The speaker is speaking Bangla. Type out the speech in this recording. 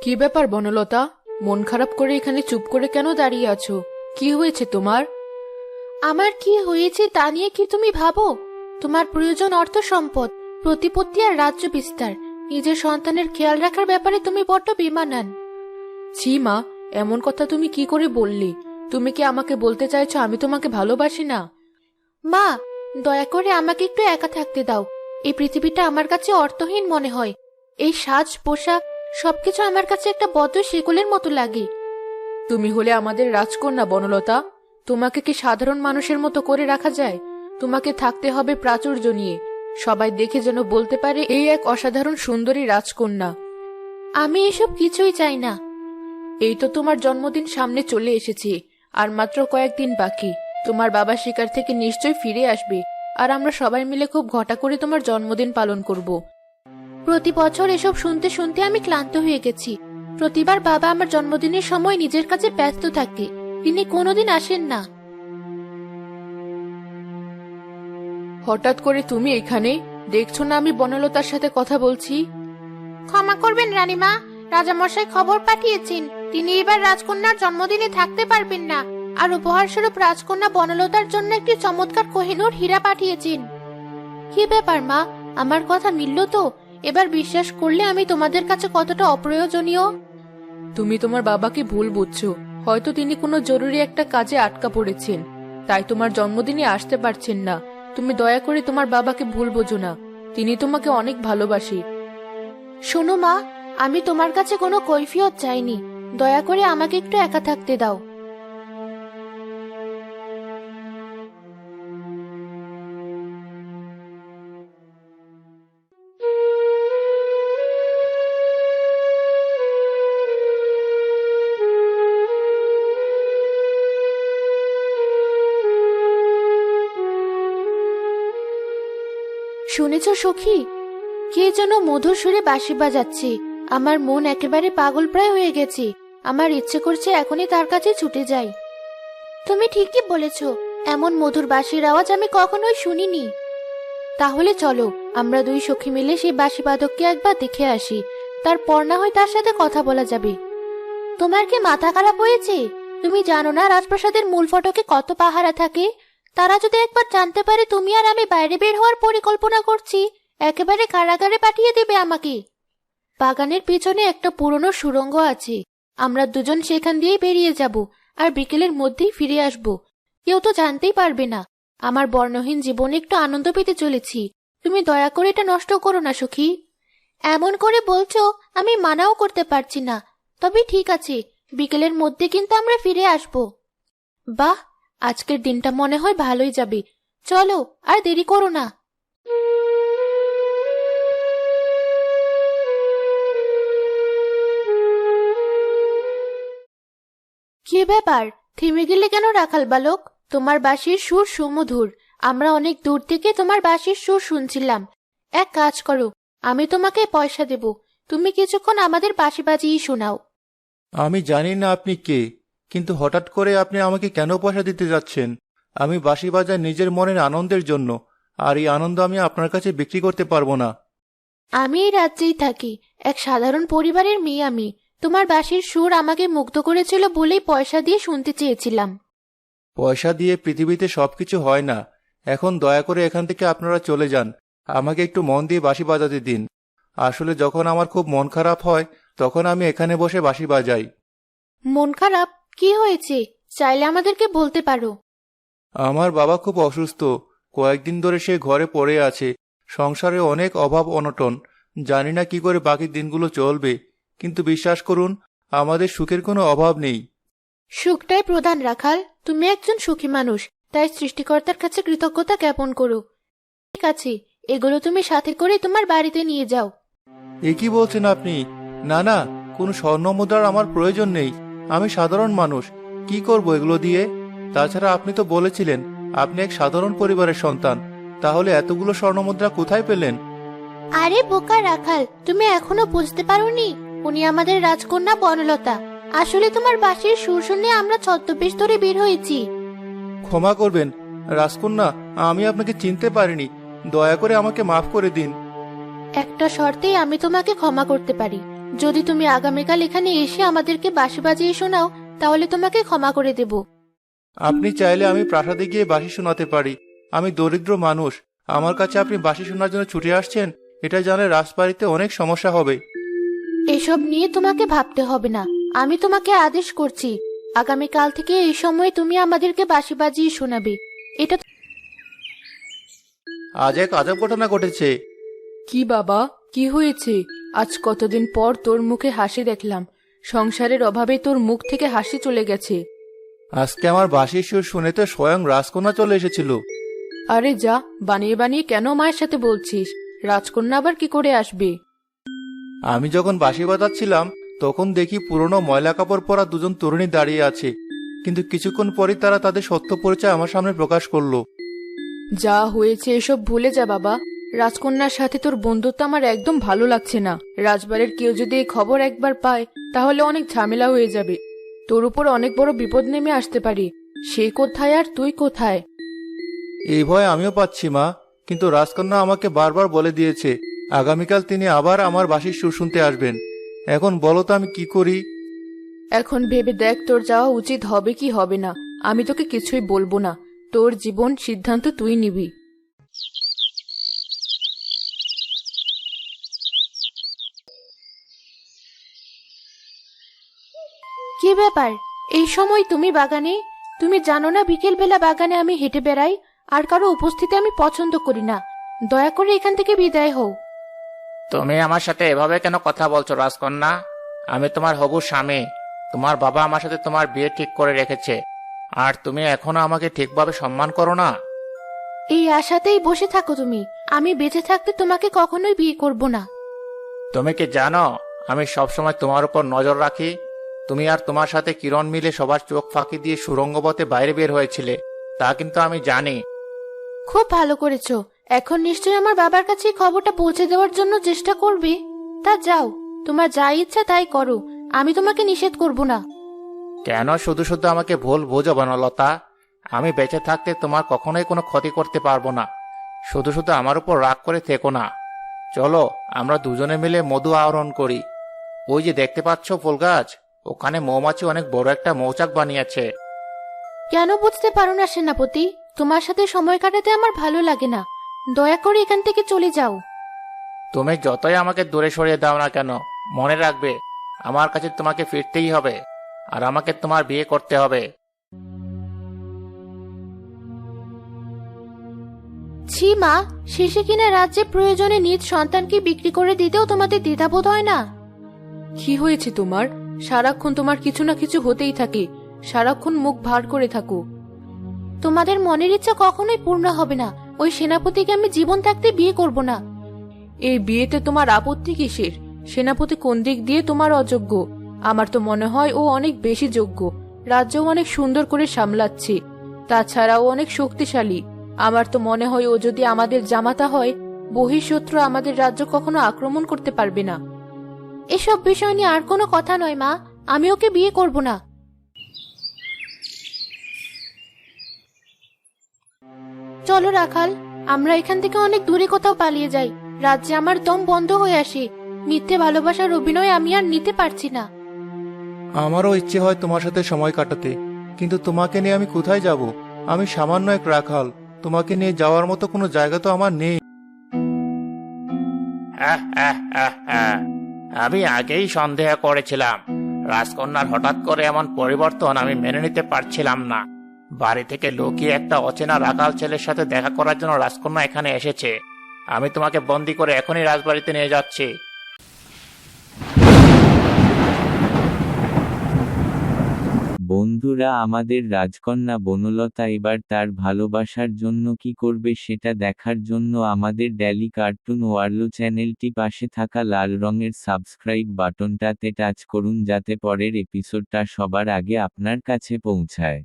কি ব্যাপার বনলতা? মন খারাপ করে এখানে চুপ করে কেন দাঁড়িয়ে আছো? কি হয়েছে তোমার? আমার কি হয়েছে তা নিয়ে কি তুমি ভাবো? তোমার প্রয়োজন অর্থ সম্পদ, প্রতিপত্তি আর রাজ্য বিস্তার। নিজের সন্তানের খেয়াল রাখার ব্যাপারে তুমি বড্ড বেমানান। ছি মা, এমন কথা তুমি কি করে বললি? তুমি কি আমাকে বলতে চাইছো আমি তোমাকে ভালোবাসি না? মা, দয়া করে আমাকে একটু একা থাকতে দাও। এই পৃথিবীটা আমার কাছে অর্থহীন মনে হয়। এই সাজ পোশাক সবকিছু আমার কাছে একটা বদ্ধ শিকলের মতো লাগে। তুমি হলে আমাদের রাজকন্যা বনলতা। তোমাকে কি সাধারণ মানুষের মতো করে রাখা যায়? তোমাকে থাকতে হবে প্রাচুর্য নিয়ে, সবাই দেখে যেন বলতে পারে এই এক অসাধারণ সুন্দরী রাজকন্যা। আমি এসব কিছুই চাই না। এই তো তোমার জন্মদিন সামনে চলে এসেছে, আর মাত্র কয়েকদিন বাকি। তোমার বাবা শিকার থেকে নিশ্চয়ই ফিরে আসবে, আর আমরা সবাই মিলে খুব ঘটা করে তোমার জন্মদিন পালন করব। প্রতি বছর এসব শুনতে শুনতে আমি ক্লান্ত হয়ে গেছি। প্রতিবার বাবা আমার জন্মদিনের সময় নিজের কাছে ব্যস্ত থাকে, তিনি কোনোদিন আসেন না। হঠাৎ করে তুমি এখানে? দেখছো না আমি বনলতার সাথে কথা বলছি। ক্ষমা করবেন রানীমা, রাজামশাই খবর পাঠিয়েছেন তিনি এবার রাজকন্যার জন্মদিনে থাকতে পারবেন না, আর উপহার স্বরূপ রাজকন্যা বনলতার জন্য একটি চমৎকার কোহিনূর হীরা পাঠিয়েছেন। কি ব্যাপার মা, আমার কথা মিলল তো? এবার বিশ্বাস করলে আমি তোমাদের কাছে কতটা অপ্রয়োজনীয়। তুমি তোমার বাবাকে ভুল বুঝছো। হয়তো তিনি কোনো জরুরি একটা কাজে আটকা পড়েছেন, তাই তোমার জন্মদিনে আসতে পারছেন না। তুমি দয়া করে তোমার বাবাকে ভুল বোঝো না, তিনি তোমাকে অনেক ভালোবাসে। শোনো মা, আমি তোমার কাছে কোনো কৈফিয়ত চাইনি, দয়া করে আমাকে একটু একা থাকতে দাও। শুনেছ সখী, কে যেন মধুর সুরে বাঁশি বাজাচ্ছে। আমার মন একেবারে পাগল প্রায় হয়ে গেছে। আমার ইচ্ছে করছে এখনই তার কাছে ছুটে যাই। তুমি ঠিকই বলেছ, এমন মধুর বাঁশির আওয়াজ আমি কখনোই শুনিনি। তাহলে চলো, আমরা দুই সখী মিলে সেই বাঁশি বাদককে একবার দেখে আসি, তারপর না হয় তার সাথে কথা বলা যাবে। তোমার কি মাথা খারাপ হয়েছে? তুমি জানো না রাজপ্রাসাদের মূল ফটকে কত পাহারা থাকে? তারা যদি একবার জানতে পারে তুমি আর আমি বাইরে বের হওয়ার পরিকল্পনা করছি, একেবারে কারাগারে পাঠিয়ে দেবে আমাকে। বাগানের পিছনে একটা পুরনো সুড়ঙ্গ আছে, আমরা দুজন সেখান দিয়েই বেরিয়ে যাব, আর বিকেলের মধ্যেই ফিরে আসব। কেউ তো জানতেই পারবে না। আমার বর্ণহীন জীবনে একটু আনন্দ পেতে চলেছি, তুমি দয়া করে এটা নষ্ট করো না সখী। এমন করে বলছো, আমি মানাও করতে পারছি না। তবে ঠিক আছে, বিকেলের মধ্যে কিন্তু আমরা ফিরে আসব। বাহ, আজকের দিনটা মনে হয় ভালোই যাবে। চলো, আর দেরি করো না। কি ব্যাপার, থেমে গেলে কেন রাখাল বালক? তোমার বাঁশির সুর সুমধুর, আমরা অনেক দূর থেকে তোমার বাঁশির সুর শুনছিলাম। এক কাজ করো, আমি তোমাকে পয়সা দেব, তুমি কিছুক্ষণ আমাদের বাঁশি বাজিয়ে শোনাও। আমি জানি না আপনি কে, কিন্তু হঠাৎ করে আপনি আমাকে কেন পয়সা দিতে যাচ্ছেন? আমি বাঁশি বাজাই নিজের মনের আনন্দের জন্য, আর এই আনন্দ আমি আপনার কাছে বিক্রি করতে পারবো না। আমি এই রাজ্যেই থাকি, এক সাধারণ পরিবারের মেয়ে আমি। তোমার বাঁশির সুর আমাকে মুগ্ধ করেছিল বলেই পয়সা দিয়ে শুনতে চেয়েছিলাম। পয়সা দিয়ে পৃথিবীতে সবকিছু হয় না। এখন দয়া করে এখান থেকে আপনারা চলে যান, আমাকে একটু মন দিয়ে বাঁশি বাজাতে দিন। আসলে যখন আমার খুব মন খারাপ হয়, তখন আমি এখানে বসে বাঁশি বাজাই। মন খারাপ? কি হয়েছে? চাইলে আমাদেরকে বলতে পারো। আমার বাবা খুব অসুস্থ, কয়েকদিন ধরে সে ঘরে পড়ে আছে। সংসারে অনেক অভাব অনটন, জানি না কি করে বাকি দিনগুলো চলবে, কিন্তু বিশ্বাস করুন, আমাদের সুখের কোনো অভাব নেই। সুখটাই প্রধান রাখাল, তুমি একজন সুখী মানুষ, তাই সৃষ্টিকর্তার কাছে কৃতজ্ঞতা জ্ঞাপন করো। ঠিক আছে, এগুলো তুমি সাথে করে তোমার বাড়িতে নিয়ে যাও। এ কি বলছেন আপনি? না না, কোনো স্বর্ণ মুদ্রার আমার প্রয়োজন নেই। আমি সাধারণ মানুষ, কি করব এগুলো দিয়ে? তাছাড়া আপনি তো বলেছিলেন আপনি এক সাধারণ পরিবারের সন্তান, তাহলে এতগুলো স্বর্ণ মুদ্রা কোথায় পেলেন? আরে বোকা রাখাল, তুমি এখনো বুঝতে পারোনি? উনি আমাদের রাজকন্যা বনলতা। আসলে তোমার বাঁশির সুর শুনে আমরা ছদ্মবেশ ধরে বের হয়েছি। ক্ষমা করবেন রাজকন্যা, আমি আপনাকে চিনতে পারিনি, দয়া করে আমাকে মাফ করে দিন। একটা শর্তেই আমি তোমাকে ক্ষমা করতে পারি। যদি তুমি আগামীকাল এখানে এসে আমাদেরকে বাঁশি বাজিয়ে শোনাও তাহলে তোমাকে ক্ষমা করে দেব। আপনি চাইলে আমি প্রাসাদে গিয়ে বাঁশি শোনাতে পারি। আমি দরিদ্র মানুষ, আমার কাছে আপনি বাঁশি শোনার জন্য ছুটে আসছেন, এটা জানলে রাজবাড়িতে অনেক সমস্যা হবে। এসব নিয়ে তোমাকে ভাবতে হবে না, আমি তোমাকে আদেশ করছি আগামীকাল থেকে এই সময় তুমি আমাদেরকে বাঁশি বাজিয়ে শোনাবে। এটা আজ এক আজব ঘটনা ঘটেছে। কি বাবা, কি হয়েছে? আজ কতদিন পর তোর মুখে হাসি দেখলাম। সংসারের অভাবে তোর মুখ থেকে হাসি চলে গেছে। আজকে আমার বাঁশির সুর শুনে তো স্বয়ং রাজকন্যা চলে এসেছিল। আরে যা, বানিয়ে বানিয়ে কেন মায়ের সাথে বলছিস? রাজকন্যা আবার কি করে আসবে? আমি যখন বাঁশি বাজাচ্ছিলাম তখন দেখি পুরনো ময়লা কাপড় পরা দুজন তরুণী দাঁড়িয়ে আছে, কিন্তু কিছুক্ষণ পরই তারা তাদের সত্য পরিচয় আমার সামনে প্রকাশ করলো। যা হয়েছে এসব ভুলে যা বাবা। রাজকন্যার সাথে তোর বন্ধুত্ব আমার একদম ভালো লাগছে না। রাজবাড়ির কেউ যদি এই খবর একবার পায় তাহলে অনেক ঝামেলা হয়ে যাবে। তোর উপর অনেক বড় বিপদ নেমে আসতে পারে। সে কোথায় আর তুই কোথায়? এই ভয় আমিও পাচ্ছি মা, কিন্তু রাজকন্যা আমাকে বারবার বলে দিয়েছে আগামীকাল তিনি আবার আমার বাঁশির সুর শুনতে আসবেন। এখন বলো তো আমি কি করি? এখন ভেবে দেখ তোর যাওয়া উচিত হবে কি হবে না। আমি তোকে কিছুই বলবো না। তোর জীবন সিদ্ধান্ত তুই নিবি। কি ব্যাপার, এই সময় তুমি বাগানে? তুমি জানো না বিকেল বেলা বাগানে আমি হেঁটে বেড়াই, আর কারো উপস্থিতি আমি পছন্দ করি না। দয়া করে এখান থেকে বিদায় হও। তুমি আমার সাথে এভাবে কেন কথা বলছো রাজকন্যা? আমি তোমার হবু স্বামী। তোমার বাবা আমার সাথে তোমার বিয়ে ঠিক করে রেখেছে, আর তুমি এখনো আমাকে ঠিকভাবে সম্মান করো না। এই আশাতেই বসে থাকো তুমি। আমি বেঁচে থাকতে তোমাকে কখনোই বিয়ে করব না। তুমি কি জানো আমি সবসময় তোমার উপর নজর রাখি? তুমি আর তোমার সাথে কিরণ মিলে সবার চোখ ফাঁকি দিয়ে সুড়ঙ্গ পথে বাইরে বের হয়েছিলে, তা কিন্তু আমি জানি। খুব ভালো করেছো। এখন নিশ্চয়ই আমার বাবার কাছে এই খবরটা পৌঁছে দেওয়ার জন্য চেষ্টা করবে। তা যাও, তোমার যা ইচ্ছা তাই করো, আমি তোমাকে নিষেধ করব না। কেন শুধু শুধু আমাকে ভুল বোঝো বনলতা? আমি বেঁচে থাকতে তোমার কখনোই কোনো ক্ষতি করতে পারবো না। শুধু শুধু আমার উপর রাগ করে থেকো না। চলো আমরা দুজনে মিলে মধু আহরণ করি। ওই যে দেখতে পাচ্ছ ফুল গাছ, ওখানে মৌমাছি অনেক বড় একটা মৌচাক বানিয়েছে। কেন বুঝতে পারো না সেনাপতি? তোমার সাথে সময় কাটাতে আমার ভালো লাগে না। দয়া করে এখান থেকে চলে যাও। তুমি যতই আমাকে দূরে সরিয়ে দাও না কেন, মনে রাখবে আমার কাছে তোমাকে ফিরতেই হবে, আর আমাকে তোমার বিয়ে করতে হবে। ছি মা, শেষে কিনা রাজ্যে প্রয়োজনে নিজ সন্তানকে বিক্রি করে দিতেও তোমাদের দ্বিধাবোধ হয় না? কি হয়েছে তোমার? সারাক্ষণ তোমার কিছু না কিছু হতেই থাকে। সারাক্ষণ মুখ ভার করে থাকো। তোমাদের মনের ইচ্ছা কখনোই পূর্ণ হবে না। ওই সেনাপতিকে আমি জীবন থাকতে বিয়ে করব না। এই বিয়েতে তোমার আপত্তি কিসের? সেনাপতি কোন দিক দিয়ে তোমার অযোগ্য? আমার তো মনে হয় ও অনেক বেশি যোগ্য। রাজ্যও অনেক সুন্দর করে সামলাচ্ছে। তাছাড়াও অনেক শক্তিশালী। আমার তো মনে হয় ও যদি আমাদের জামাতা হয়, বহিঃশত্রু আমাদের রাজ্য কখনো আক্রমণ করতে পারবে না। এসব বিষয় নিয়ে আর কোনো কথা নয় মা, আমি ওকে বিয়ে করব না। চলো রাখাল, আমরা এখান থেকে অনেক দূরে কোথাও পালিয়ে যাই। রাজ্যে আমার দম বন্ধ হয়ে আসে। মিথ্যে ভালোবাসার অভিনয় আমি আর নিতে পারছি না। আমারও ইচ্ছে হয় তোমার সাথে সময় কাটাতে, কিন্তু তোমাকে নিয়ে আমি কোথায় যাব? আমি সামান্য এক রাখাল। তোমাকে নিয়ে যাওয়ার মতো কোনো জায়গা তো আমার নেই। আমি আগেই সন্দেহ করেছিলাম। রাজকন্যার হঠাৎ করে এমন পরিবর্তন আমি মেনে নিতে পারছিলাম না। বাড়ি থেকে লুকিয়ে একটা অচেনা রাখাল ছেলের সাথে দেখা করার জন্য রাজকন্যা এখানে এসেছে। আমি তোমাকে বন্দি করে এখনই রাজবাড়িতে নিয়ে যাচ্ছি। বন্ধুরা, আমাদের রাজকন্যা বনলতা এবার তার ভালোবাসার জন্য কি করবে সেটা দেখার জন্য আমাদের ডেইলি কার্টুন ওয়ার্ল্ড চ্যানেলটি পাশে থাকা লাল রঙের সাবস্ক্রাইব বাটনটাতে টাচ করুন, যাতে পরের এপিসোডটা সবার আগে আপনার কাছে পৌঁছায়।